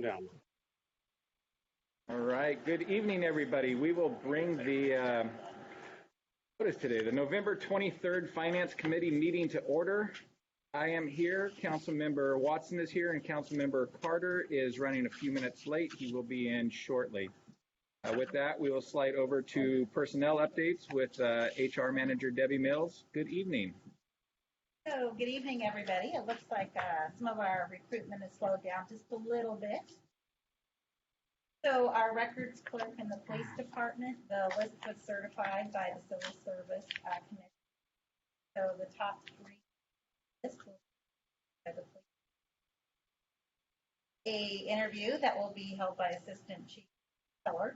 Down. All right. Good evening, everybody. We will bring the, what is today? The November 23rd Finance Committee meeting to order. I am here. Councilmember Watson is here, and Councilmember Carter is running a few minutes late. He will be in shortly. With that, we will slide over to personnel updates with HR Manager Debbie Mills. Good evening. So good evening, everybody. It looks like some of our recruitment has slowed down just a little bit. So our records clerk in the police department, the list was certified by the Civil Service Commission. So the top three list will be by the police. A interview that will be held by Assistant Chief Keller.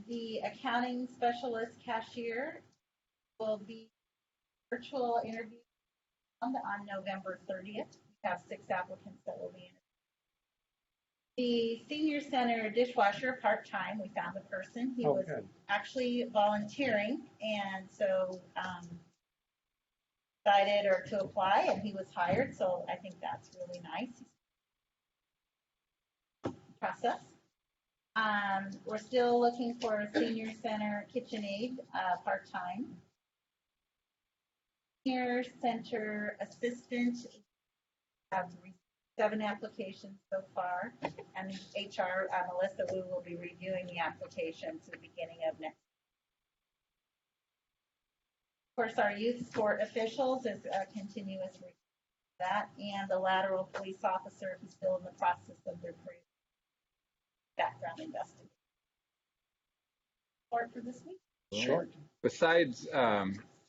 The accounting specialist cashier will be virtual interview on November 30th. We have 6 applicants that will be in. The senior center dishwasher part-time, we found a person. He was actually volunteering, and so decided to apply, and he was hired. So I think that's really nice. Process. We're still looking for a senior center KitchenAid part-time. Senior center assistant, have 7 applications so far, and HR Melissa, we will be reviewing the applications at the beginning of next. Of course, our youth sport officials is a continuous review of that, and the lateral police officer who's still in the process of their background investigation. Report for this week. Short. Besides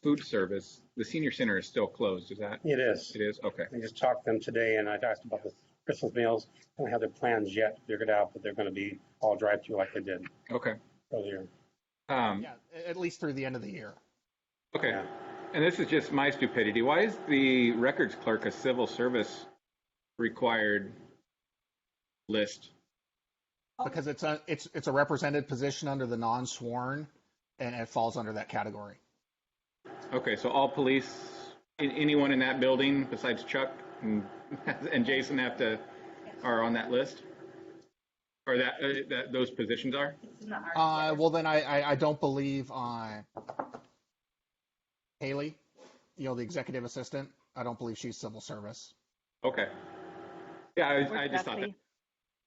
food service, the senior center is still closed, is that? It is. It is? Okay. I just talked to them today, and I asked about the Christmas meals. I don't have their plans yet figured out, but they're going to be all drive-through like they did okay. earlier. Yeah, at least through the end of the year. Okay. Yeah. And this is just my stupidity. Why is the records clerk a civil service required list? Because it's a represented position under the non-sworn, and it falls under that category. Okay, so all police, anyone in that building besides Chuck and Jason are on that list? Or that those positions are? Well, then I don't believe Haley, the executive assistant. I don't believe she's civil service. Okay. Yeah, I just thought that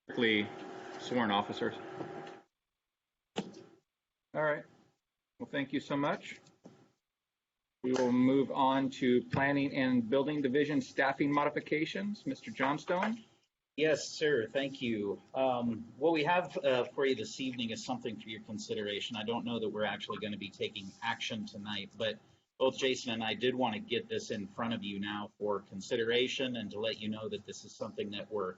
strictly sworn officers. All right. Well, thank you so much. We will move on to Planning and Building Division staffing modifications. Mr. Johnstone? Yes, sir. Thank you. What we have for you this evening is something for your consideration. I don't know that we're actually going to be taking action tonight, but both Jason and I did want to get this in front of you now for consideration and to let you know that this is something that we're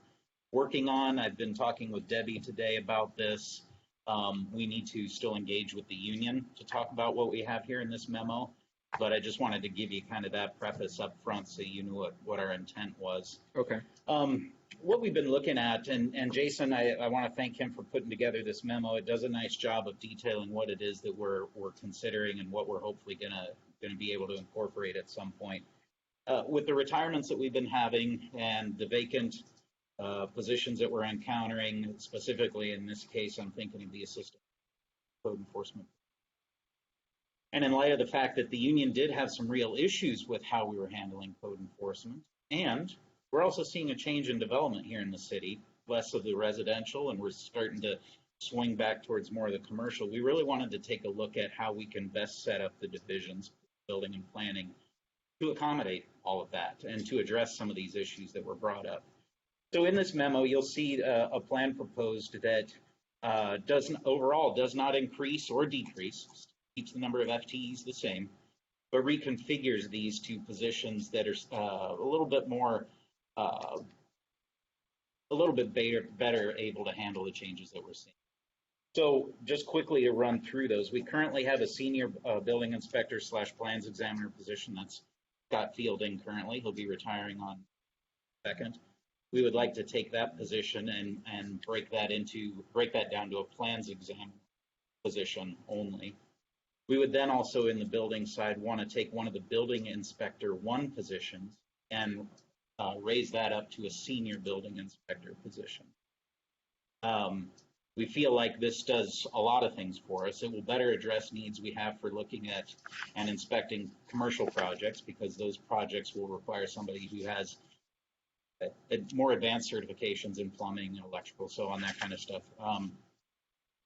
working on. I've been talking with Debbie today about this. We need to still engage with the union to talk about what we have here in this memo. But I just wanted to give you kind of that preface up front so you knew what our intent was. Okay. What we've been looking at, and Jason, I want to thank him for putting together this memo. It does a nice job of detailing what it is that we're considering and what we're hopefully gonna be able to incorporate at some point. With the retirements that we've been having and the vacant positions that we're encountering, specifically in this case, I'm thinking of the assistant code enforcement. And in light of the fact that the union did have some real issues with how we were handling code enforcement, and we're also seeing a change in development here in the city, less of the residential, and we're starting to swing back towards more of the commercial. We really wanted to take a look at how we can best set up the divisions, building and planning, to accommodate all of that and to address some of these issues that were brought up. So in this memo, you'll see a plan proposed that overall does not increase or decrease, keeps the number of FTEs the same, but reconfigures these two positions that are a little bit more, a little bit better able to handle the changes that we're seeing. So just quickly to run through those, we currently have a senior building inspector / plans examiner position. That's Scott Fielding currently. He'll be retiring on 2nd. We would like to take that position and break that down to a plans examiner position only. We would then also in the building side want to take one of the building inspector 1 positions and raise that up to a senior building inspector position. We feel like this does a lot of things for us. It will better address needs we have for looking at and inspecting commercial projects, because those projects will require somebody who has more advanced certifications in plumbing and electrical, so on, that kind of stuff.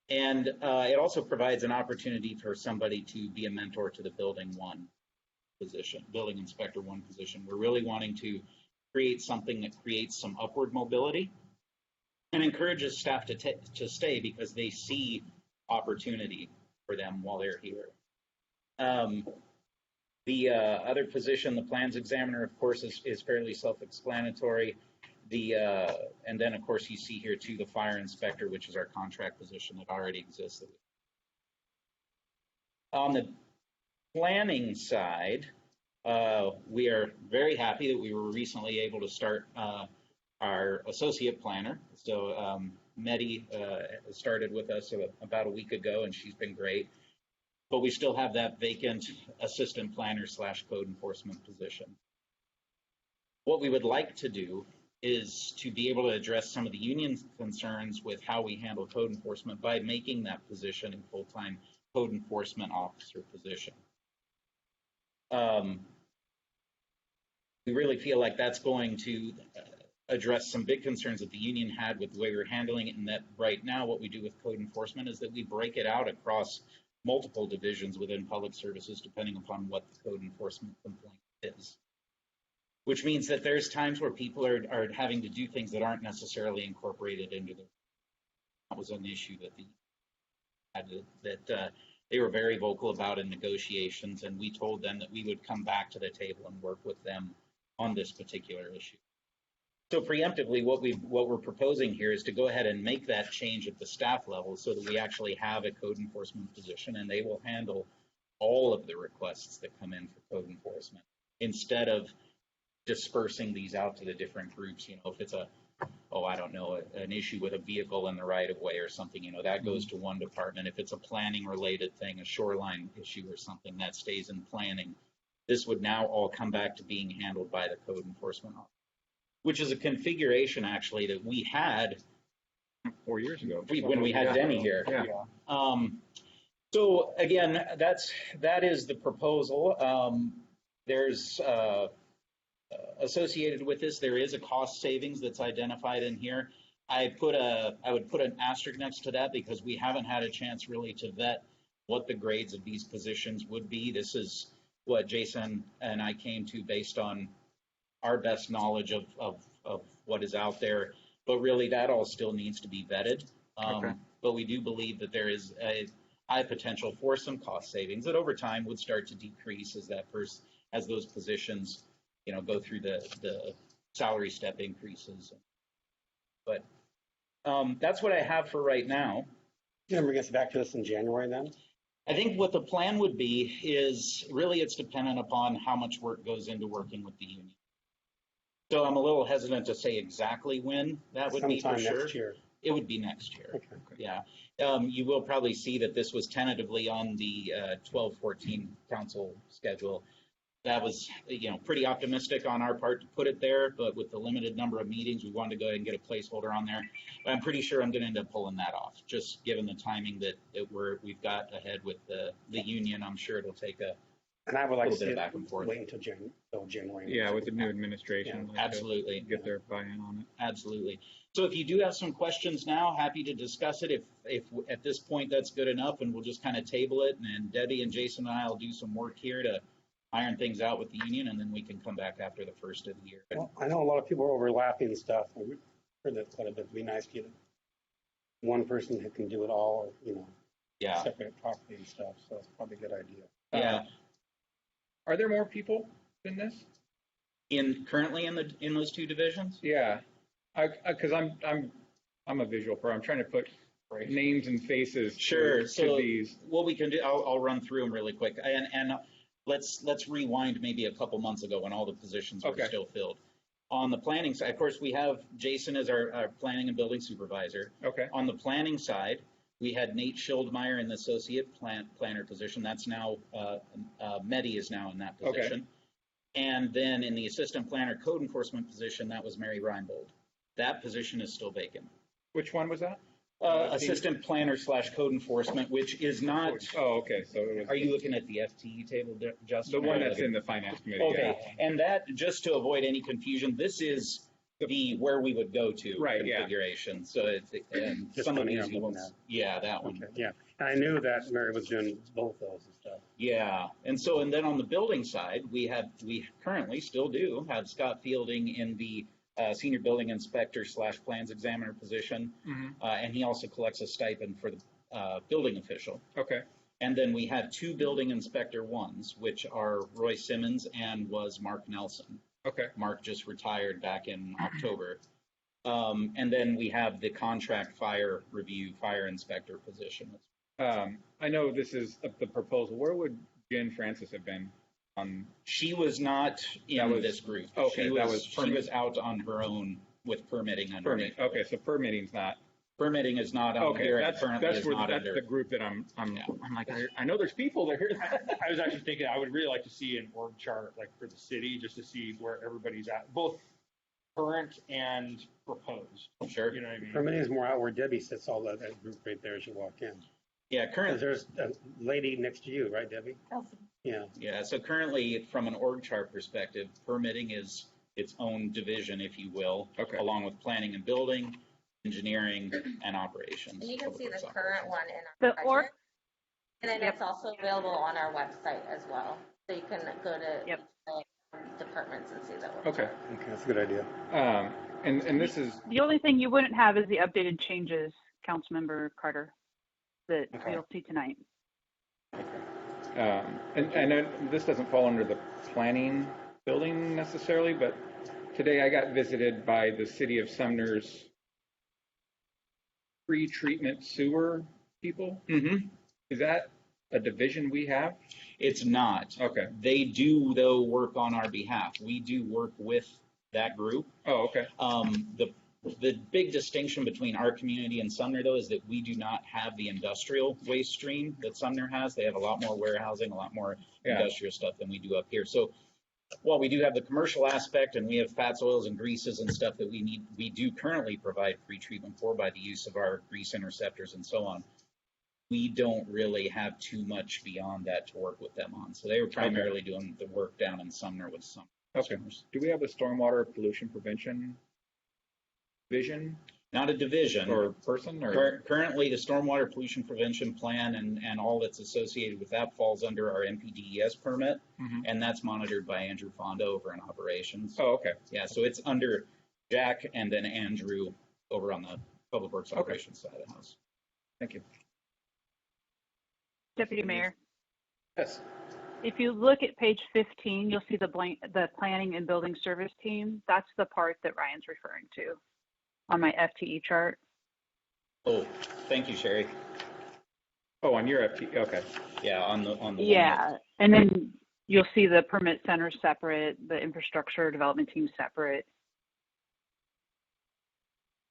And it also provides an opportunity for somebody to be a mentor to the building inspector one position. We're really wanting to create something that creates some upward mobility and encourages staff to stay, because they see opportunity for them while they're here. The other position, the plans examiner, of course, is fairly self-explanatory. And then, of course, you see here too the fire inspector, which is our contract position that already exists. On the planning side, we are very happy that we were recently able to start our associate planner. So Medi started with us about a week ago, and she's been great. But we still have that vacant assistant planner / code enforcement position. What we would like to do is to be able to address some of the union's concerns with how we handle code enforcement by making that position a full-time code enforcement officer position. We really feel like that's going to address some big concerns that the union had with the way we were handling it, and that right now what we do with code enforcement is that we break it out across multiple divisions within public services depending upon what the code enforcement complaint is. Which means that there's times where people are having to do things that aren't necessarily incorporated into their. That was an issue that they were very vocal about in negotiations, and we told them that we would come back to the table and work with them on this particular issue. So preemptively, what we're proposing here is to go ahead and make that change at the staff level so that we actually have a code enforcement position, and they will handle all of the requests that come in for code enforcement instead of dispersing these out to the different groups. If it's an issue with a vehicle in the right of way or something, that goes to one department. If it's a planning related thing, a shoreline issue or something, that stays in planning. This would now all come back to being handled by the code enforcement office, which is a configuration actually that we had 4 years ago when we had Denny here. Yeah. So again, that is the proposal. There's associated with this, there is a cost savings that's identified in here. I would put an asterisk next to that because we haven't had a chance really to vet what the grades of these positions would be. This is what Jason and I came to based on our best knowledge of what is out there, but really that all still needs to be vetted. Okay. But we do believe that there is a high potential for some cost savings that over time would start to decrease as those positions, go through the salary step increases. But that's what I have for right now. You're going to bring us back to us in January then? I think what the plan would be is really it's dependent upon how much work goes into working with the union. So I'm a little hesitant to say exactly when that would be for sure. Next year. It would be next year. Okay. Yeah. You will probably see that this was tentatively on the 12-14 council schedule. That was, pretty optimistic on our part to put it there, but with the limited number of meetings, we wanted to go ahead and get a placeholder on there. But I'm pretty sure I'm going to end up pulling that off, just given the timing that we've got ahead with the union. I'm sure it'll take and I would like to little bit see of back and forth. wait until January. Yeah, with the new administration. Yeah, absolutely. Get their buy-in on it. Absolutely. So if you do have some questions now, happy to discuss it. If at this point that's good enough, and we'll just kind of table it, and Debbie and Jason and I will do some work here to iron things out with the union, and then we can come back after the first of the year. Well, I know a lot of people are overlapping stuff. We've heard that quite a bit. It'd be nice to get one person who can do it all, Yeah. separate properly and stuff. So it's probably a good idea. Yeah. Are there more people than this? Currently in those two divisions? Yeah, because I'm a visual pro. I'm trying to put names and faces Sure. to So these. what we can do, I'll run through them really quick, and let's rewind maybe a couple months ago when all the positions were still filled. On the planning side, of course, we have Jason as our planning and building supervisor. Okay. On the planning side, we had Nate Schildmeyer in the associate planner position. That's now Medi is now in that position. Okay. And then in the assistant planner code enforcement position, that was Mary Reinbold. That position is still vacant. Which one was that? Assistant planner / code enforcement, which is not, Oh, okay, so it was are you looking at the FTE table, Justin? the one that's in the finance committee? Okay, yeah. and that, just to avoid any confusion, this is where we would go to Right, yeah. configuration. So it's, and Just some of one here these I'm you looking won't, at. yeah, that one. Okay, yeah. And I knew that Mary was doing both those and stuff. Yeah, and so, and then on the building side, we currently still do have Scott Fielding in the senior building inspector / plans examiner position. And he also collects a stipend for the building official. Okay. And then we have 2 building inspector ones, which are Roy Simmons and was Mark Nelson. Okay. Mark just retired back in October. And then we have the contract fire inspector position. I know this is the proposal. Where would Jen Francis have been on? She was not in this group. Okay, she that was she was out on her own with permitting underneath. Okay, so permitting's not. Permitting is not on Okay, here. that's the group that I'm like, I know there's people there. I was actually thinking I would really like to see an org chart like for the city, just to see where everybody's at, both current and proposed. Sure. You know what I mean? Permitting is more out where Debbie sits all that group right there as you walk in. Yeah, Because there's a lady next to you, right, Debbie? Elsie. Yeah. Yeah, so currently, from an org chart perspective, permitting is its own division, if you will, Okay. along with planning and building, engineering, and operations. And you can Public see the works current one in The our budget. org, And then Yep. it's also available on our website as well. So you can go to Yep. each departments and see that. Okay. Okay, that's a good idea. And this is the only thing you wouldn't have is the updated changes, Councilmember Carter, that Okay. you'll see tonight. and I know this doesn't fall under the planning building necessarily, but today I got visited by the city of Sumner's pre-treatment sewer people. Mm-hmm. Is that a division we have? It's not. Okay. They do, though, work on our behalf. We do work with that group. Oh, okay. The big distinction between our community and Sumner, though, is that we do not have the industrial waste stream that Sumner has. They have a lot more warehousing, a lot more industrial stuff than we do up here. So while we do have the commercial aspect and we have fats, oils, and greases and stuff that we need, we do currently provide pre-treatment for by the use of our grease interceptors and so on. We don't really have too much beyond that to work with them on. So they were primarily doing the work down in Sumner with some customers. Do we have a stormwater pollution prevention division Not a division. or person? Or Currently, the stormwater pollution prevention plan and all that's associated with that falls under our MPDES permit, Mhm. and that's monitored by Andrew Fonda over in operations. Oh, okay. Yeah, so it's under Jack and then Andrew over on the public works operations side of the house. Thank you. Deputy Mayor, Yes. if you look at page 15, you'll see the planning and building service team. That's the part that Ryan's referring to on my FTE chart. Oh, thank you, Sherry. Oh, on your FT. Okay. Yeah, on the one Yeah, and then you'll see the permit center separate, the infrastructure development team separate.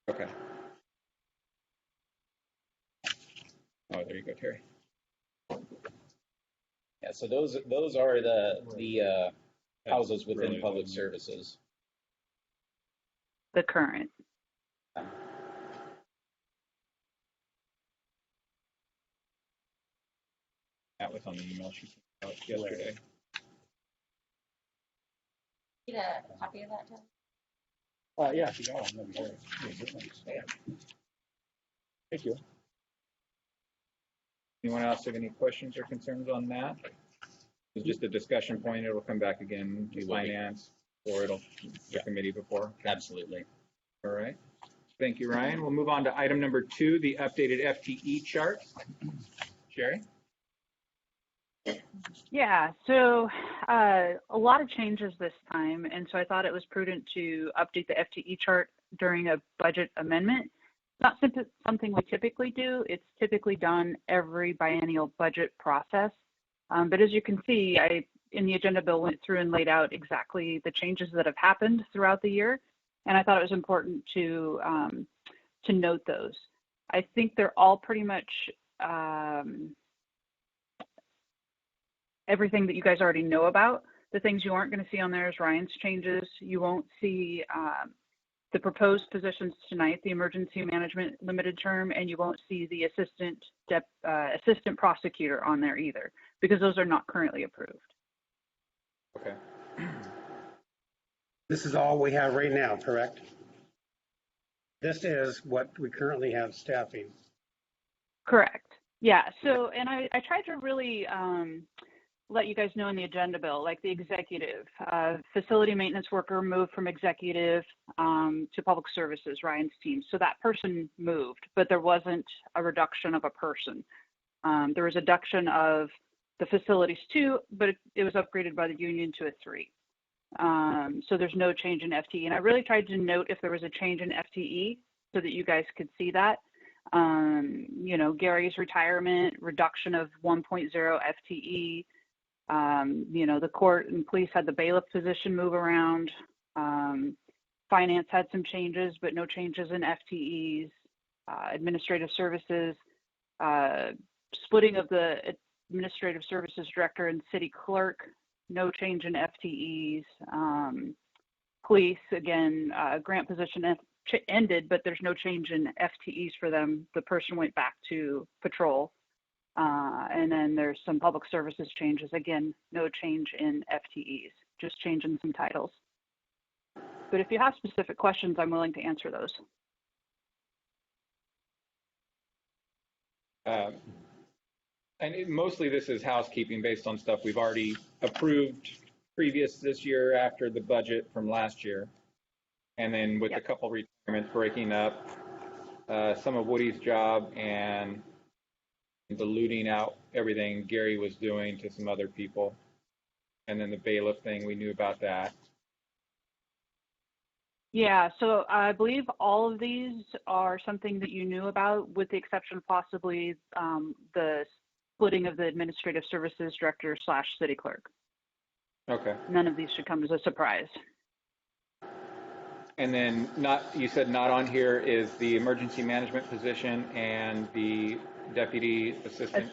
Okay. Oh, there you go, Terry. Yeah, so those are the houses within really public good. services. The current. That was on the email she sent out yesterday. Need a copy of that, Tim? Yeah, if you got them, that'd be great. Yeah. Thank you. Anyone else have any questions or concerns on that? It's just a discussion point. It'll come back again to finance, or it'll the committee before. Absolutely. All right. Thank you, Ryan. We'll move on to item number 2, the updated FTE chart. Sherry? Yeah, so a lot of changes this time, and so I thought it was prudent to update the FTE chart during a budget amendment. Not something we typically do. It's typically done every biennial budget process. But as you can see, in the agenda bill went through and laid out exactly the changes that have happened throughout the year, and I thought it was important to note those. I think they're all pretty much everything that you guys already know about. The things you aren't going to see on there is Ryan's changes. You won't see the proposed positions tonight, the emergency management limited term, and you won't see the assistant prosecutor on there either, because those are not currently approved. Okay. This is all we have right now, correct? This is what we currently have staffing. Correct. Yeah. So, and I tried to really let you guys know in the agenda bill, like the executive, facility maintenance worker moved from executive to public services, Ryan's team. So that person moved, but there wasn't a reduction of a person. There was a reduction of the facilities too, but it was upgraded by the union to a 3. So there's no change in FTE. And I really tried to note if there was a change in FTE so that you guys could see that. You know, Gary's retirement, reduction of 1.0 FTE. You know, the court and police had the bailiff position move around. Finance had some changes, but no changes in FTEs. Administrative services, splitting of the administrative services director and city clerk, no change in FTEs. Police, again, grant position ended, but there's no change in FTEs for them. The person went back to patrol. And then there's some public services changes. Again, no change in FTEs, just changing some titles. But if you have specific questions, I'm willing to answer those. Mostly this is housekeeping based on stuff we've already approved previous this year after the budget from last year. And then with a couple retirements breaking up some of Woody's job and diluting out everything Gary was doing to some other people. And then the bailiff thing, we knew about that. Yeah, so I believe all of these are something that you knew about, with the exception of possibly the splitting of the administrative services director / city clerk. Okay. None of these should come as a surprise. And then you said not on here is the emergency management position and the deputy assistant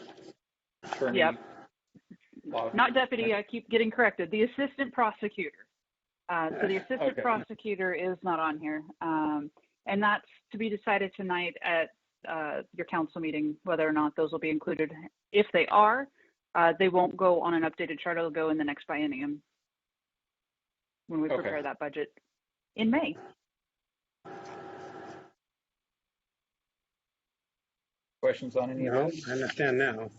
attorney. Yep. Not deputy, I keep getting corrected. The assistant prosecutor. So the assistant prosecutor is not on here. And that's to be decided tonight at your council meeting, whether or not those will be included. If they are, they won't go on an updated chart. It'll go in the next biennium when we prepare that budget in May. Questions on any of No, those? I understand now.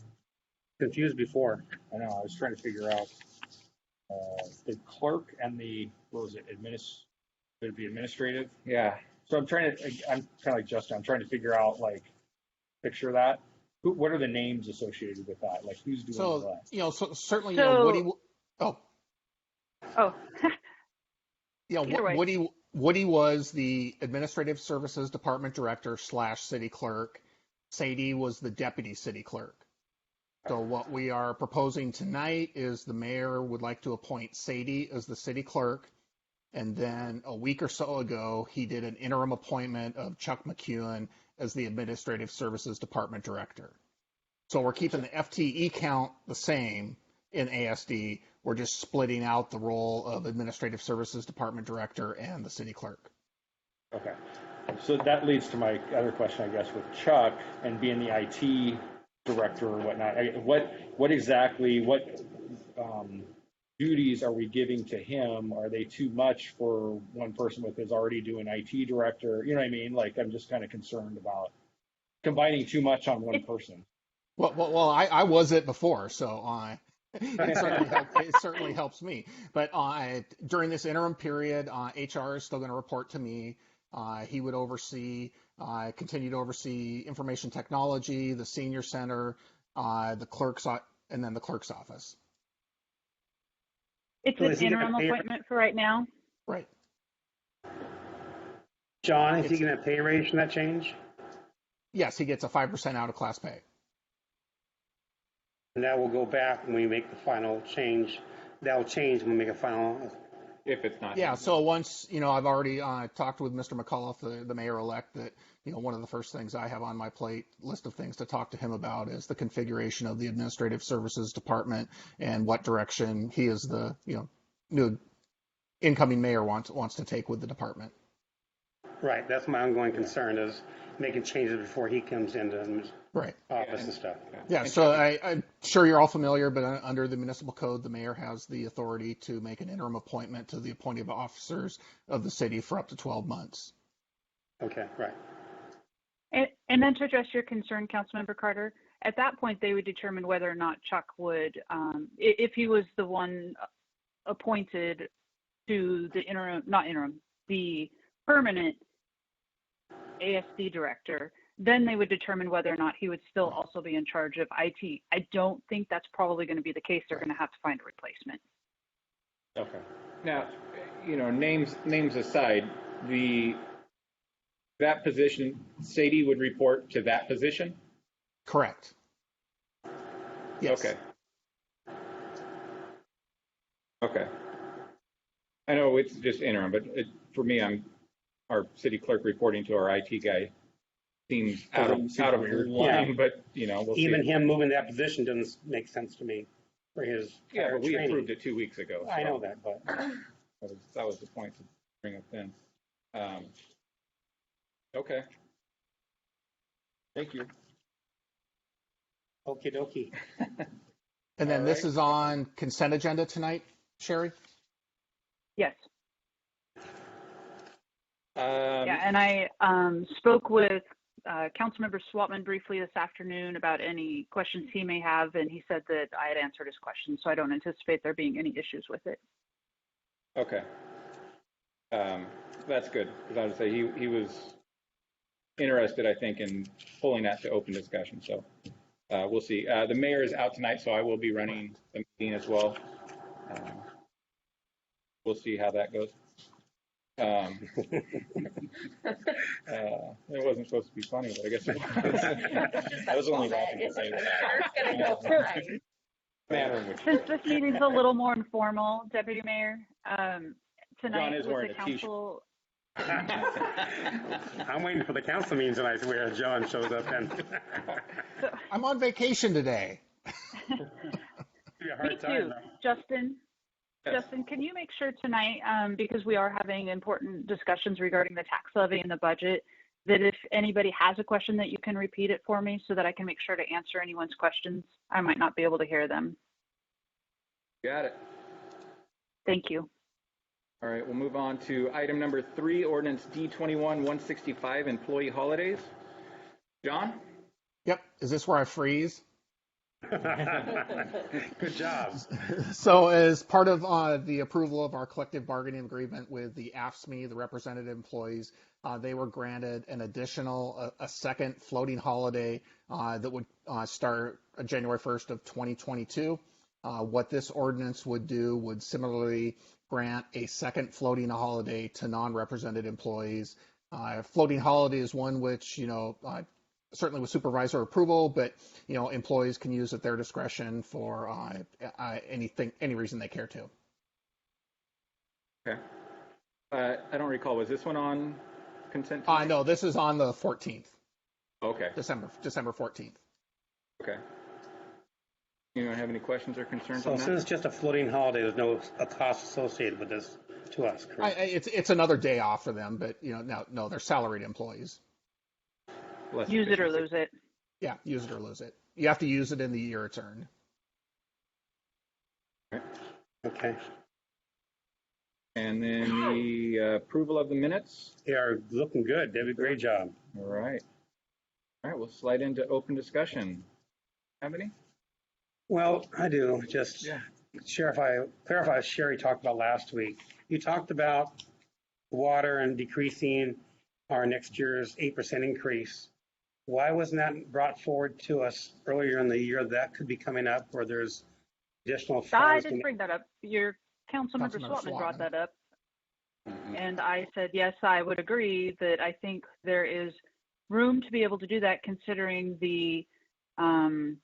Confused before. I know, I was trying to figure out the clerk and the, what was it, would it be administrative? Yeah. So I'm kind of like Justin, I'm trying to figure out, like, picture that. What are the names associated with that? Like, who's doing what? You know, so certainly, you know, Woody. Woody was the administrative services department director / city clerk. Sadie was the deputy city clerk. So what we are proposing tonight is the mayor would like to appoint Sadie as the city clerk. And then a week or so ago, he did an interim appointment of Chuck McEwen as the administrative services department director. So we're keeping the FTE count the same in ASD. We're just splitting out the role of administrative services department director and the city clerk. Okay. So that leads to my other question, I guess, with Chuck and being the IT director or whatnot. What exactly duties are we giving to him? Are they too much for one person with his already doing IT director? You know what I mean? Like, I'm just kind of concerned about combining too much on one person. Well, I was it before, so it certainly helps me. But during this interim period, HR is still going to report to me. He would continue to oversee information technology, the senior center, the clerk's, and then the clerk's office. It's an interim appointment for right now. Right. John, is he going to pay raise from that change? Yes, he gets a 5% out of class pay. And that will go back when we make the final change. That will change when we make a final. If it's not. Yeah, so once, you know, I've already talked with Mr. McAuliffe, the mayor-elect, that, you know, one of the first things I have on my list of things to talk to him about is the configuration of the administrative services department and what direction he as the, you know, new incoming mayor wants to take with the department. Right, that's my ongoing concern is making changes before he comes into his Right. office and stuff. Yeah, And so Chuck, I'm sure you're all familiar, but under the municipal code, the mayor has the authority to make an interim appointment to the appointed officers of the city for up to 12 months. Okay, right. And then to address your concern, Councilmember Carter, at that point, they would determine whether or not Chuck would, if he was the one appointed to the the permanent ASD director, then they would determine whether or not he would still also be in charge of IT. I don't think that's probably going to be the case. They're going to have to find a replacement. Okay. now, names aside, that position, Sadie would report to that position? Correct. Yes. Okay. Okay. I know it's just interim, but for me, our city clerk reporting to our IT guy seems out of weird. line, Yeah. but we'll Even see. him moving that position doesn't make sense to me for his Yeah, but we training. approved it 2 weeks ago. I so know that, but that was the point to bring up then. Okay. Thank you. okie dokie. And then All this right. is on consent agenda tonight, Sherry? Yes. Um, Yeah, and I spoke with Councilmember Swatman briefly this afternoon about any questions he may have, and he said that I had answered his questions, so I don't anticipate there being any issues with it. Okay. That's good, because I would say he was interested, I think, in pulling that to open discussion, so we'll see. The mayor is out tonight, so I will be running the meeting as well. We'll see how that goes. It wasn't supposed to be funny, but I guess it was. I was only laughing to say that. It's gonna go right. Manner in which Since this meeting's a little more informal, Deputy Mayor, John tonight is with wearing the a t-shirt. council, I'm waiting for the council meeting tonight where John shows up and I'm on vacation today. be a me hard time. too, though. Justin. Yes. Justin, can you make sure tonight, because we are having important discussions regarding the tax levy and the budget, that if anybody has a question that you can repeat it for me so that I can make sure to answer anyone's questions? I might not be able to hear them. Got it. Thank you. All right, we'll move on to item number 3, ordinance D21-165, employee holidays. John? Yep. Is this where I freeze? Good job. So as part of the approval of our collective bargaining agreement with the AFSCME, the represented employees, they were granted an additional, a second floating holiday that would start January 1st of 2022. What this ordinance would do would similarly grant a second floating holiday to non-represented employees. Floating holiday is one which, certainly with supervisor approval, but employees can use at their discretion for any reason they care to. Okay. I don't recall, was this one on consent tonight? No, this is on the 14th, Okay, December 14th. okay. Anyone have any questions or concerns So on since that? it's just a floating holiday, there's no a cost associated with this to us, correct? It's another day off for them, but no, they're salaried employees. Less Use it or efficiency. lose it. Yeah, use it or lose it. You have to use it in the year it's earned. Okay. And then the approval of the minutes. They are looking good. They did a great job. All right. All right, we'll slide into open discussion. Have any? Well, I do. Just Yeah. clarify as Sherry talked about last week. You talked about water and decreasing our next year's 8% increase. Why wasn't that brought forward to us earlier in the year? That could be coming up where there's additional I funds. did bring that up. Your Councilmember Councilmember Swatman brought Swatman. that up. Mhm. And I said, yes, I would agree that I think there is room to be able to do that considering the ARPA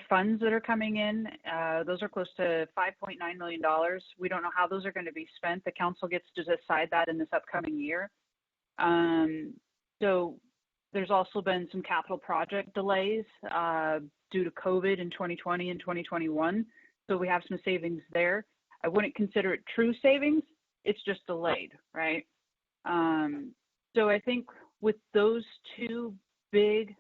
funds that are coming in. Those are close to $5.9 million. We don't know how those are going to be spent. The council gets to decide that in this upcoming year. So there's also been some capital project delays due to COVID in 2020 and 2021. So we have some savings there. I wouldn't consider it true savings. It's just delayed, right? So I think with those two big,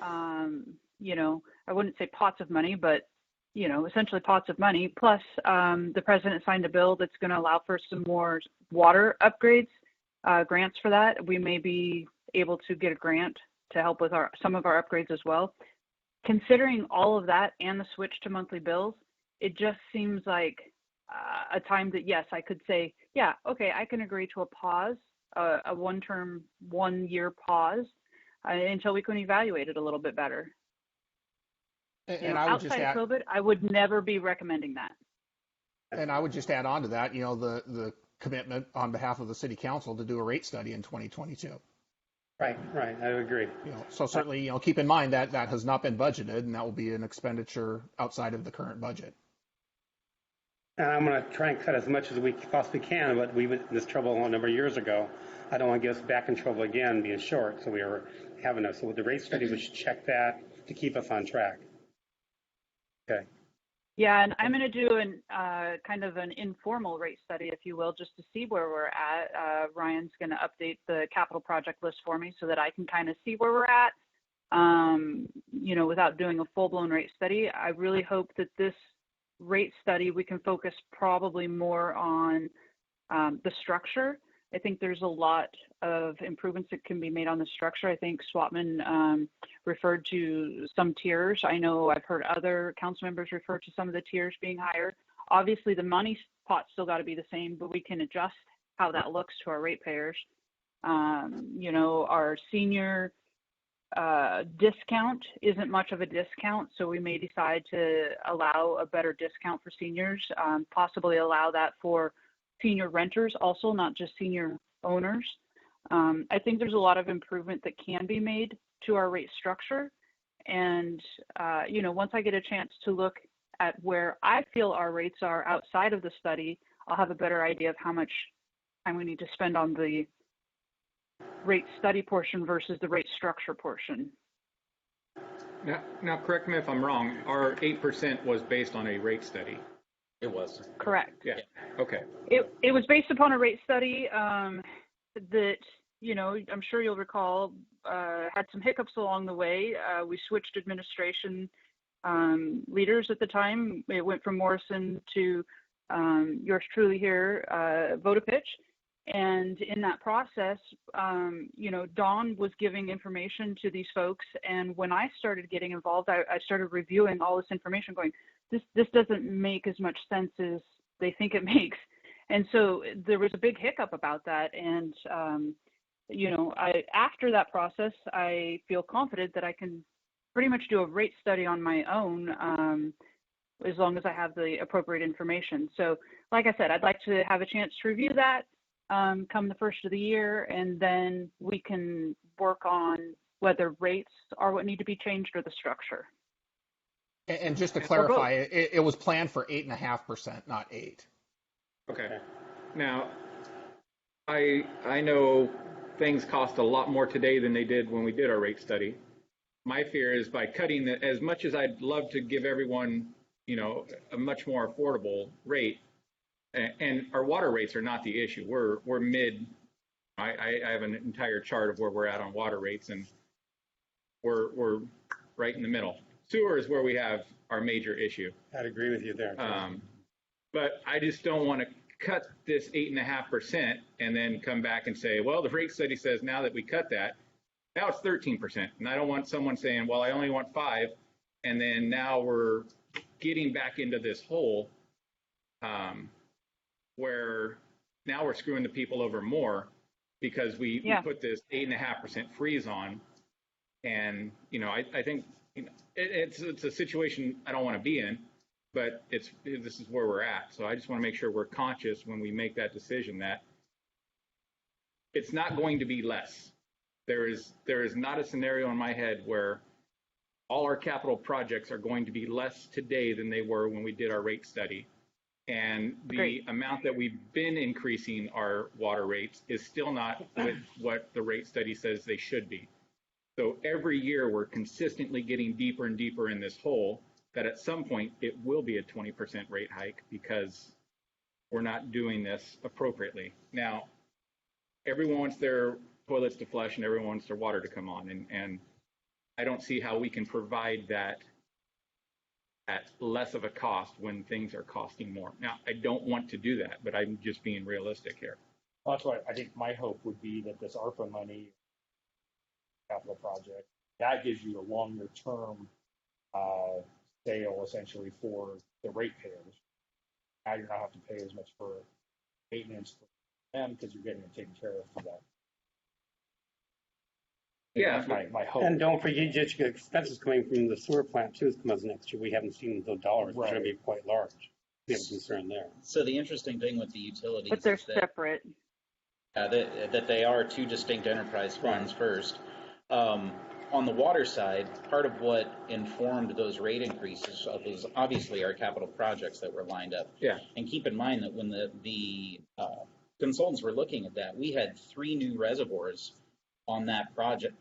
I wouldn't say pots of money, but essentially pots of money. Plus, the president signed a bill that's going to allow for some more water upgrades, grants for that. We may be able to get a grant to help with some of our upgrades as well. Considering all of that and the switch to monthly bills, it just seems like a time that, yes, I could say, yeah, okay, I can agree to a pause, a one-term, 1-year pause until we can evaluate it a little bit better. And I would just outside add, of COVID, I would never be recommending that. and I would just add on to that, the commitment on behalf of the city council to do a rate study in 2022. Right, I would agree. So certainly, keep in mind that that has not been budgeted, and that will be an expenditure outside of the current budget. And I'm going to try and cut as much as we possibly can, but we went in this trouble a number of years ago. I don't want to get us back in trouble again being short, so we were having so with the rate study, we should check that to keep us on track. Okay. Yeah, and I'm going to do an kind of an informal rate study, if you will, just to see where we're at. Ryan's going to update the capital project list for me so that I can kind of see where we're at, without doing a full-blown rate study. I really hope that this rate study, we can focus probably more on the structure. I think there's a lot of improvements that can be made on the structure. I think Swatman referred to some tiers. I know I've heard other council members refer to some of the tiers being higher. Obviously, the money pot's still got to be the same, but we can adjust how that looks to our ratepayers. Our senior discount isn't much of a discount, so we may decide to allow a better discount for seniors, possibly allow that for senior renters also, not just senior owners. I think there's a lot of improvement that can be made to our rate structure. And, once I get a chance to look at where I feel our rates are outside of the study, I'll have a better idea of how much time we need to spend on the rate study portion versus the rate structure portion. Now, correct me if I'm wrong, our 8% was based on a rate study. It was. Correct. Yeah. Okay. It was based upon a rate study that, I'm sure you'll recall, had some hiccups along the way. We switched administration leaders at the time. It went from Morrison to yours truly here, Vodopich. And in that process, Dawn was giving information to these folks. And when I started getting involved, I started reviewing all this information going, this doesn't make as much sense as they think it makes. And so there was a big hiccup about that. And, after that process, I feel confident that I can pretty much do a rate study on my own, as long as I have the appropriate information. So like I said, I'd like to have a chance to review that come the first of the year, and then we can work on whether rates are what need to be changed or the structure. And just to clarify, it was planned for 8.5%, not 8%. Okay. Now, I know things cost a lot more today than they did when we did our rate study. My fear is by cutting as much as I'd love to give everyone, a much more affordable rate, and our water rates are not the issue. We're mid. I have an entire chart of where we're at on water rates, and we're right in the middle. Sewer is where we have our major issue. I'd agree with you there. But I just don't want to cut this 8.5% and then come back and say, well, the rate study says now that we cut that, now it's 13%. And I don't want someone saying, well, I only want 5%. And then now we're getting back into this hole where now we're screwing the people over more because we put this 8.5% freeze on. And, I think it's a situation I don't want to be in, but this is where we're at. So I just want to make sure we're conscious when we make that decision that it's not going to be less. There is not a scenario in my head where all our capital projects are going to be less today than they were when we did our rate study. And the amount that we've been increasing our water rates is still not with what the rate study says they should be. So every year we're consistently getting deeper and deeper in this hole that at some point it will be a 20% rate hike because we're not doing this appropriately. Now, everyone wants their toilets to flush and everyone wants their water to come on. And I don't see how we can provide that at less of a cost when things are costing more. Now, I don't want to do that, but I'm just being realistic here. Well, that's why I think my hope would be that this ARPA money, capital project, that gives you a longer term sale essentially for the ratepayers. Now you're not have to pay as much for maintenance for them because you're getting it taken care of for that. Yeah. That's my hope. And don't forget, you get expenses coming from the sewer plant too, comes next year. We haven't seen those dollars, which are going to be quite large. We have a concern there. So the interesting thing with the utilities But they're is that, separate. that they are two distinct enterprise funds first. On the water side, part of what informed those rate increases was obviously our capital projects that were lined up. Yeah. And keep in mind that when the consultants were looking at that, we had 3 new reservoirs on that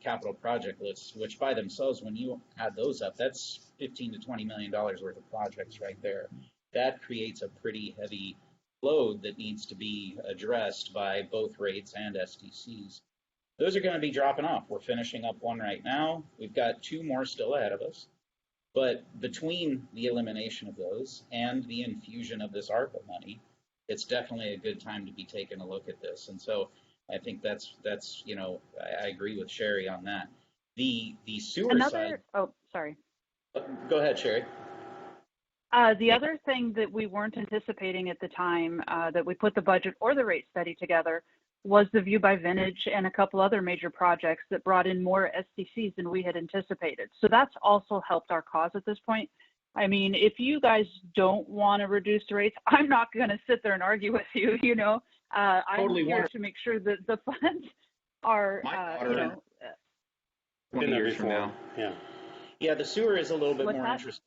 capital project list, which by themselves, when you add those up, that's $15 to $20 million worth of projects right there. That creates a pretty heavy load that needs to be addressed by both rates and SDCs. Those are going to be dropping off. We're finishing up one right now. We've got 2 more still ahead of us. But between the elimination of those and the infusion of this ARPA money, it's definitely a good time to be taking a look at this. And so I think that's I agree with Sherry on that. The sewer side. Oh, sorry. Go ahead, Sherry. The other thing that we weren't anticipating at the time that we put the budget or the rate study together was the View by Vintage and a couple other major projects that brought in more SDCs than we had anticipated. So that's also helped our cause at this point. I mean, if you guys don't want to reduce the rates, I'm not going to sit there and argue with you, I'm Totally here to make sure that the funds are, 20 years from now. Yeah. Yeah, the sewer is a little bit What's more that? interesting.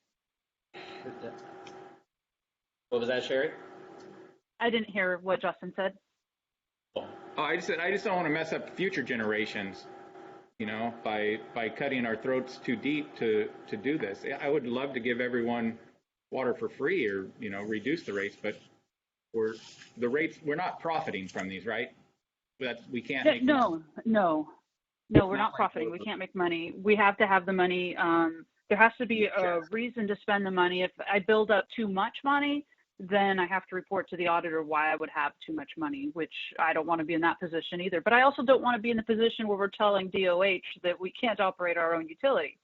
What was that, Sherry? I didn't hear what Justin said. Oh, I just don't want to mess up future generations, by cutting our throats too deep to do this. I would love to give everyone water for free or, reduce the rates, but we're not profiting from these, right? We can't make No, we're not profiting. We can't make money. We have to have the money. There has to be a reason to spend the money. If I build up too much money, then I have to report to the auditor why I would have too much money, which I don't want to be in that position either. But I also don't want to be in the position where we're telling DOH that we can't operate our own utility.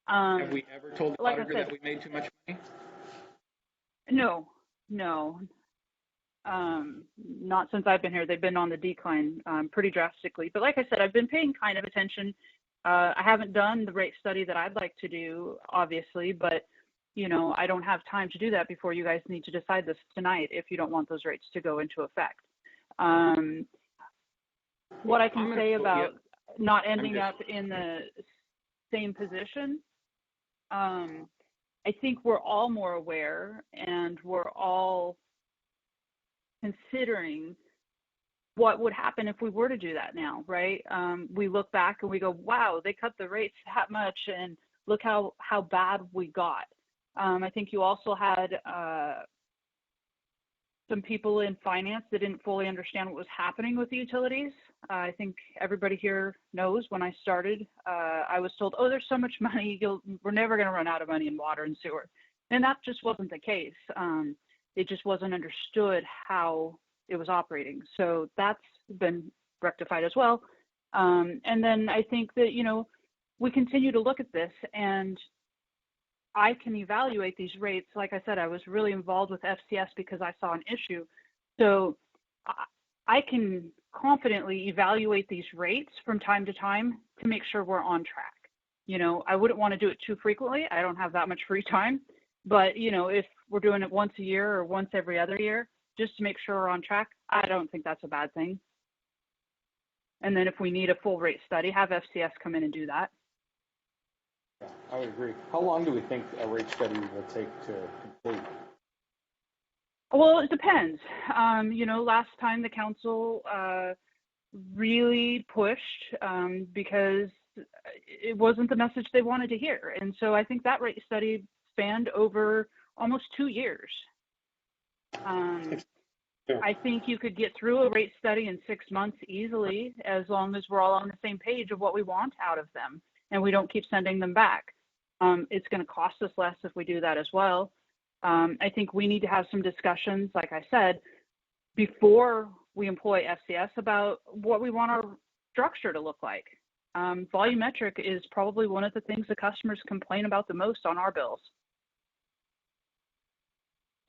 Have we ever told the auditor that we made too much money? No. Not since I've been here. They've been on the decline pretty drastically. But like I said, I've been paying kind of attention. I haven't done the rate study that I'd like to do, obviously, but I don't have time to do that before you guys need to decide this tonight if you don't want those rates to go into effect. What I can say about not ending up in the same position, I think we're all more aware and we're all considering what would happen if we were to do that now, right? We look back and we go, wow, they cut the rates that much and look how bad we got. I think you also had some people in finance that didn't fully understand what was happening with the utilities. I think everybody here knows when I started, I was told, oh, there's so much money, we're never going to run out of money in water and sewer. And that just wasn't the case. It just wasn't understood how it was operating. So that's been rectified as well. And then I think that, we continue to look at this and I can evaluate these rates. Like I said, I was really involved with FCS because I saw an issue. So I can confidently evaluate these rates from time to time to make sure we're on track. I wouldn't want to do it too frequently. I don't have that much free time. But, if we're doing it once a year or once every other year, just to make sure we're on track, I don't think that's a bad thing. And then if we need a full rate study, have FCS come in and do that. Yeah, I would agree. How long do we think a rate study will take to complete? Well, it depends. Last time the council really pushed because it wasn't the message they wanted to hear. And so I think that rate study spanned over almost 2 years. I think you could get through a rate study in 6 months easily, as long as we're all on the same page of what we want out of them and we don't keep sending them back. It's going to cost us less if we do that as well. I think we need to have some discussions, like I said, before we employ FCS about what we want our structure to look like. Volumetric is probably one of the things the customers complain about the most on our bills.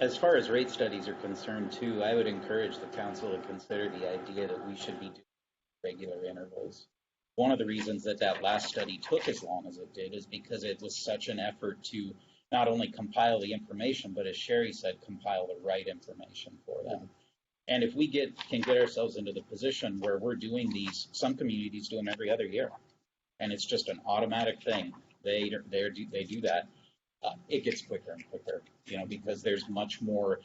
As far as rate studies are concerned too, I would encourage the council to consider the idea that we should be doing regular intervals. One of the reasons that that last study took as long as it did is because it was such an effort to not only compile the information, but as Sherry said, compile the right information for them. And if we can get ourselves into the position where we're doing these, some communities do them every other year, and it's just an automatic thing. They do that. It gets quicker and quicker, because there's much more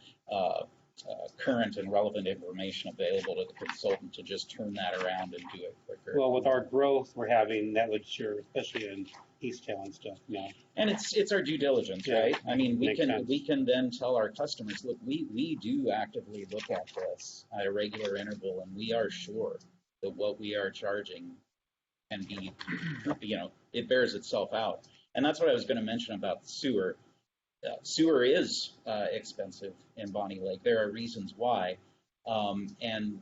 current and relevant information available to the consultant to just turn that around and do it quicker. Well, with our growth we're having, that would sure, especially in East Tail and stuff. Yeah. And it's our due diligence, Yeah, right? I mean, we sense. can then tell our customers, look, we do actively look at this at a regular interval, and we are sure that what we are charging can be, it bears itself out. And that's what I was going to mention about sewer. Sewer is expensive in Bonney Lake. There are reasons why. And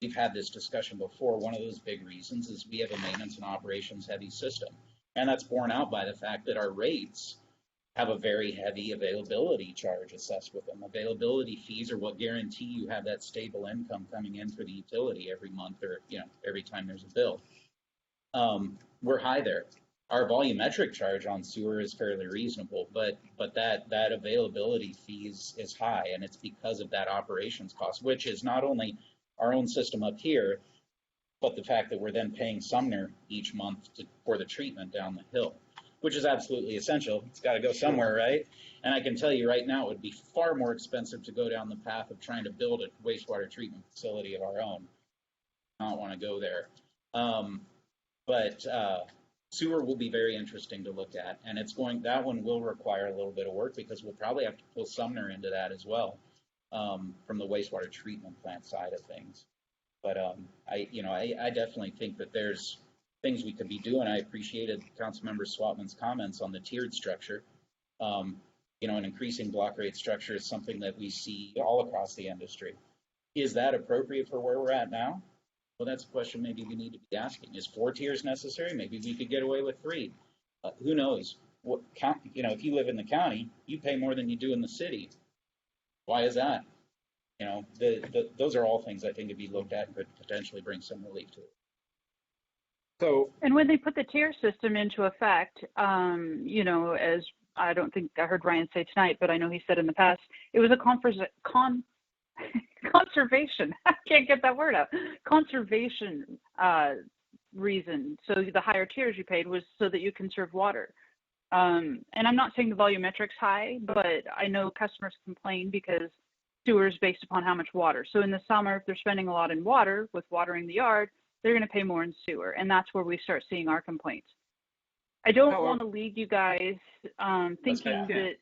we've had this discussion before. One of those big reasons is we have a maintenance and operations heavy system. And that's borne out by the fact that our rates have a very heavy availability charge assessed with them. Availability fees are what guarantee you have that stable income coming in for the utility every month or, every time there's a bill. We're high there. Our volumetric charge on sewer is fairly reasonable, but that availability fee is high, and it's because of that operations cost, which is not only our own system up here, but the fact that we're then paying Sumner each month for the treatment down the hill, which is absolutely essential. It's got to go somewhere, right? And I can tell you right now, it would be far more expensive to go down the path of trying to build a wastewater treatment facility of our own. I don't want to go there. But sewer will be very interesting to look at, and that one will require a little bit of work because we'll probably have to pull Sumner into that as well, from the wastewater treatment plant side of things. But I definitely think that there's things we could be doing. I appreciated Councilmember Swatman's comments on the tiered structure. An increasing block rate structure is something that we see all across the industry. Is that appropriate for where we're at now? Well, that's a question maybe we need to be asking. Is 4 tiers necessary? Maybe we could get away with 3. Who knows? If you live in the county, you pay more than you do in the city. Why is that? Those are all things I think to be looked at and could potentially bring some relief to it. So, And when they put the tier system into effect, as I don't think I heard Ryan say tonight, but I know he said in the past, it was a conservation. I can't get that word out. Conservation reason. So the higher tiers you paid was so that you conserve water. And I'm not saying the volumetric's high, but I know customers complain because sewer is based upon how much water. So in the summer, if they're spending a lot in water with watering the yard, they're going to pay more in sewer. And that's where we start seeing our complaints. I don't want to lead you guys thinking that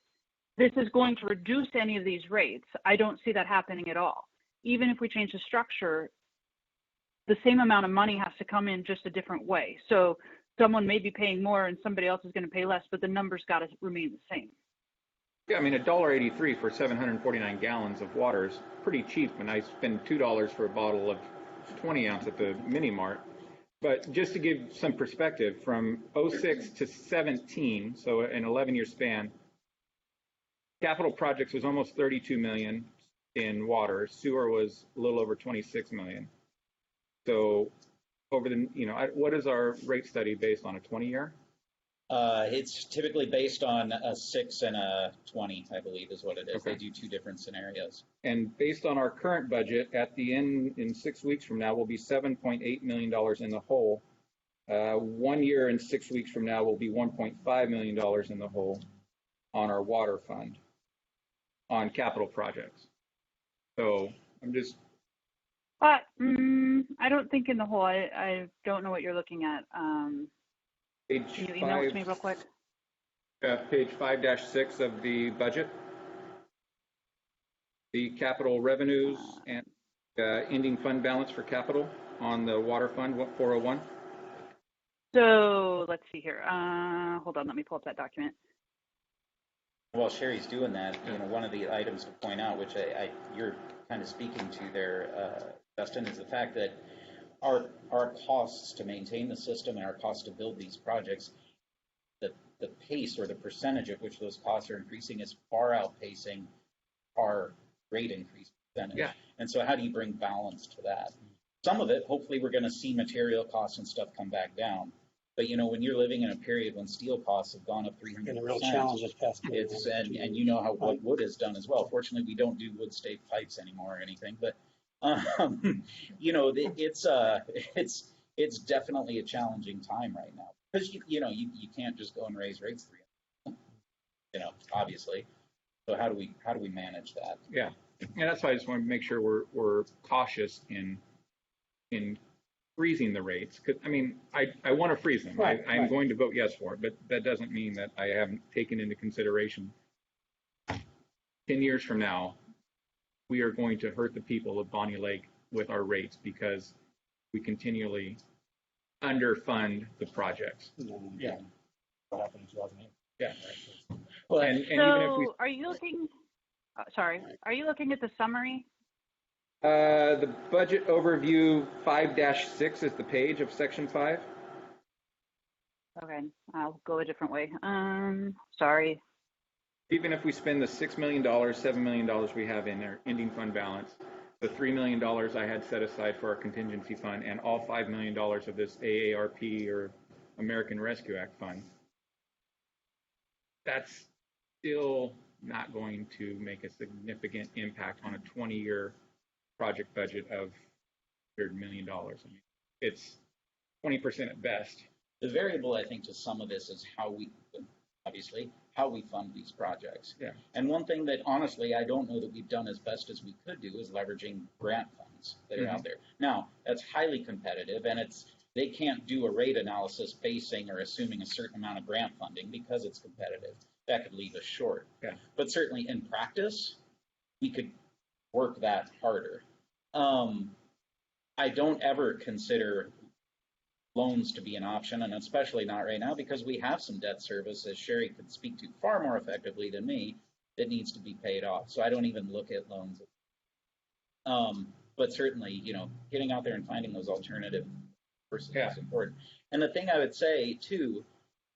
this is going to reduce any of these rates. I don't see that happening at all. Even if we change the structure, the same amount of money has to come in just a different way. So someone may be paying more and somebody else is going to pay less, but the numbers got to remain the same. yeah, I mean, $1.83 for 749 gallons of water is pretty cheap, and I spend $2 for a bottle of 20 ounce at the mini mart. But just to give some perspective, from 06 to 17, so an 11-year span, capital projects was almost 32 million in water. Sewer was a little over 26 million. So over the, what is our rate study based on, a 20-year? It's typically based on a 6 and a 20, I believe is what it is. Okay. They do 2 different scenarios. And based on our current budget, at the end, in 6 weeks from now, we'll be $7.8 million in the hole. 1 year and 6 weeks from now, we'll be $1.5 million in the hole on our water fund on capital projects. So I'm just... I don't think in the hole. I don't know what you're looking at. Can you email it to me real quick? Page 5-6 of the budget. the capital revenues and ending fund balance for capital on the water fund 401? So let's see here. Hold on, let me pull up that document. While Sherry's doing that, one of the items to point out, which you're kind of speaking to there, Dustin, is the fact that our costs to maintain the system and our cost to build these projects, the pace or the percentage at which those costs are increasing is far outpacing our rate increase percentage. Yeah. And so how do you bring balance to that? Some of it, hopefully we're going to see material costs and stuff come back down. But when you're living in a period when steel costs have gone up 300%, Been a real challenge this past year. it's and you know how what wood is done as well. Fortunately, we don't do wood stave pipes anymore or anything. But it's definitely a challenging time right now because you can't just go and raise rates 300%, obviously. So how do we manage that? Yeah, and that's why I just want to make sure we're cautious in freezing the rates. Because I want to freeze them. Right, I'm going to vote yes for it, but that doesn't mean that I haven't taken into consideration 10 years from now, we are going to hurt the people of Bonney Lake with our rates because we continually underfund the projects. Yeah. What happened in 2008? Yeah. Right. Well, and So even if we are you looking? Are you looking at the summary? the budget overview 5-6 is the page of section 5. Okay, I'll go a different way. Sorry. Even if we spend the $6 million, $7 million we have in our ending fund balance, the $3 million I had set aside for our contingency fund, and all $5 million of this AARP or American Rescue Act fund, that's still not going to make a significant impact on a 20-year project budget of $100 million. It's 20% at best. The variable, I think, to some of this is how we fund these projects. Yeah. And one thing that, honestly, I don't know that we've done as best as we could do is leveraging grant funds that are out there. Now, that's highly competitive, and they can't do a rate analysis basing or assuming a certain amount of grant funding because it's competitive. That could leave us short. Yeah. But certainly in practice, we could work that harder. I don't ever consider loans to be an option, and especially not right now because we have some debt service, as Sherry could speak to far more effectively than me, that needs to be paid off. So I don't even look at loans. But certainly, getting out there and finding those alternative sources is important. And the thing I would say too,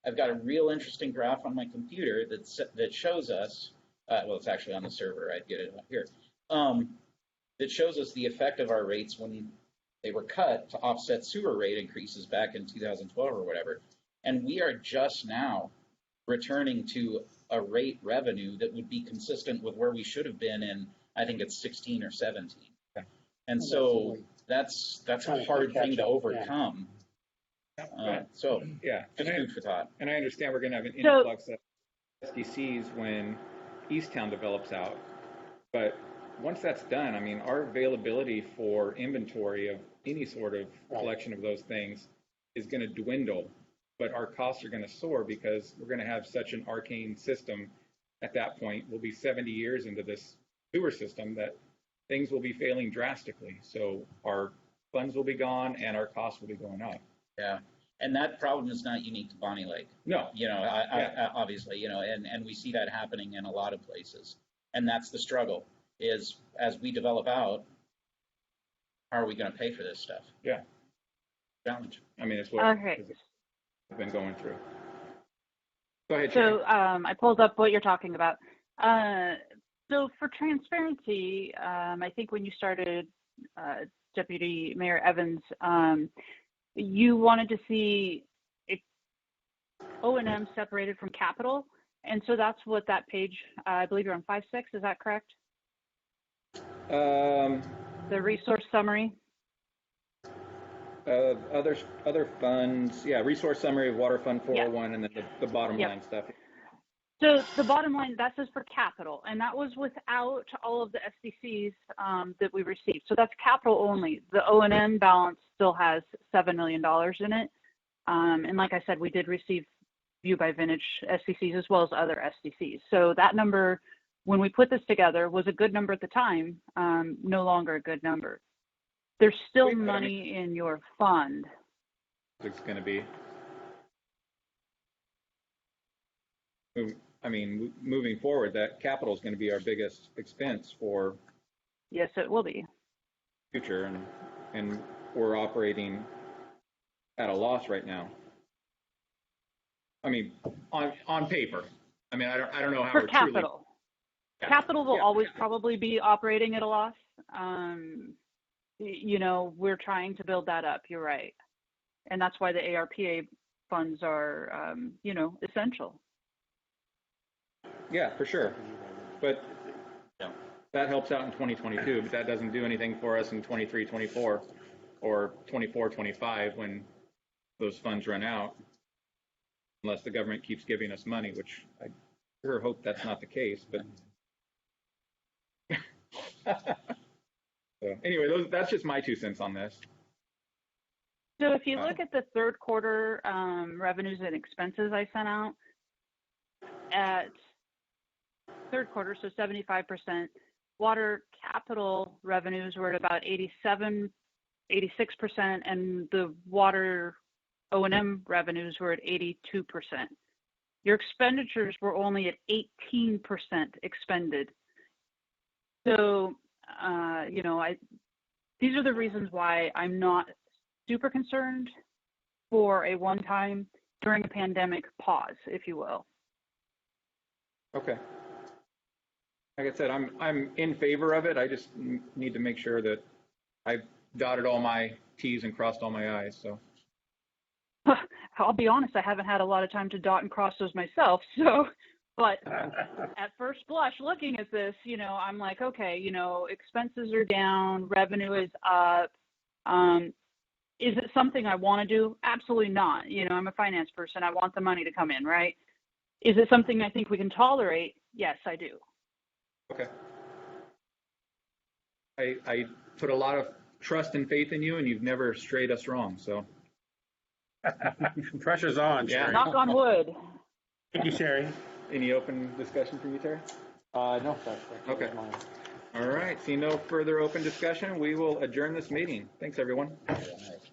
I've got a real interesting graph on my computer that shows us. Well, it's actually on the server. I'd get it up here. That shows us the effect of our rates when they were cut to offset sewer rate increases back in 2012 or whatever. And we are just now returning to a rate revenue that would be consistent with where we should have been in, I think it's 16 or 17. Okay. And so that's a hard thing to overcome. So just food for thought. And I understand we're going to have an influx of SDCs when Easttown develops out. But once that's done, our availability for inventory of any sort of collection of those things is going to dwindle, but our costs are going to soar because we're going to have such an arcane system. At that point, we'll be 70 years into this sewer system that things will be failing drastically. So our funds will be gone and our costs will be going up. Yeah. And that problem is not unique to Bonney Lake. No. Obviously, and we see that happening in a lot of places. And that's the struggle. Is as we develop out, how are we going to pay for this stuff? Yeah. Challenge. It's what I've been going through. Go ahead, Sherry. So I pulled up what you're talking about. So for transparency, I think when you started, Deputy Mayor Evans, you wanted to see O&M separated from capital. And so that's what that page, I believe you're on 5-6, is that correct? The resource summary. Other funds, resource summary of Water Fund 401, and then the bottom line stuff. So the bottom line, that says for capital, and that was without all of the SDCs that we received. So that's capital only. The O&M balance still has $7 million in it. And like I said, we did receive View by Vintage SDCs as well as other SDCs. So that number when we put this together was a good number at the time, no longer a good number. There's still Wait, but I money in your fund. It's going to be. I mean, moving forward, that capital is going to be our biggest expense for Yes, it will be. future, and we're operating at a loss right now. I mean, on paper. I mean, I don't know how For we're capital. Capital will Yeah. always probably be operating at a loss. You know, we're trying to build that up. You're right. And that's why the ARPA funds are, you know, essential. Yeah, for sure. But that helps out in 2022, but that doesn't do anything for us in 23, 24, or 24, 25 when those funds run out, unless the government keeps giving us money, which I sure hope that's not the case. But so anyway, that's just my 2 cents on this. So if you look at the third quarter revenues and expenses I sent out, at third quarter, so 75%, water capital revenues were at about 86%, and the water O&M revenues were at 82%. Your expenditures were only at 18% expended. So, you know, these are the reasons why I'm not super concerned for a one-time during a pandemic pause, if you will. Okay. Like I said, I'm in favor of it. I just need to make sure that I've dotted all my T's and crossed all my I's. So I'll be honest, I haven't had a lot of time to dot and cross those myself. So, but at first blush, looking at this, you know, I'm like, okay, you know, expenses are down, revenue is up. Is it something I want to do? Absolutely not. You know, I'm a finance person. I want the money to come in, right? Is it something I think we can tolerate? Yes, I do. okay. I put a lot of trust and faith in you, and you've never strayed us wrong. So Pressure's on, Yeah. Sherry. Knock on wood. Thank you, Sherry. any open discussion from you, Terry? No, that's Okay. mine. All right. See no further open discussion. We will adjourn this meeting. Thanks, everyone. All right.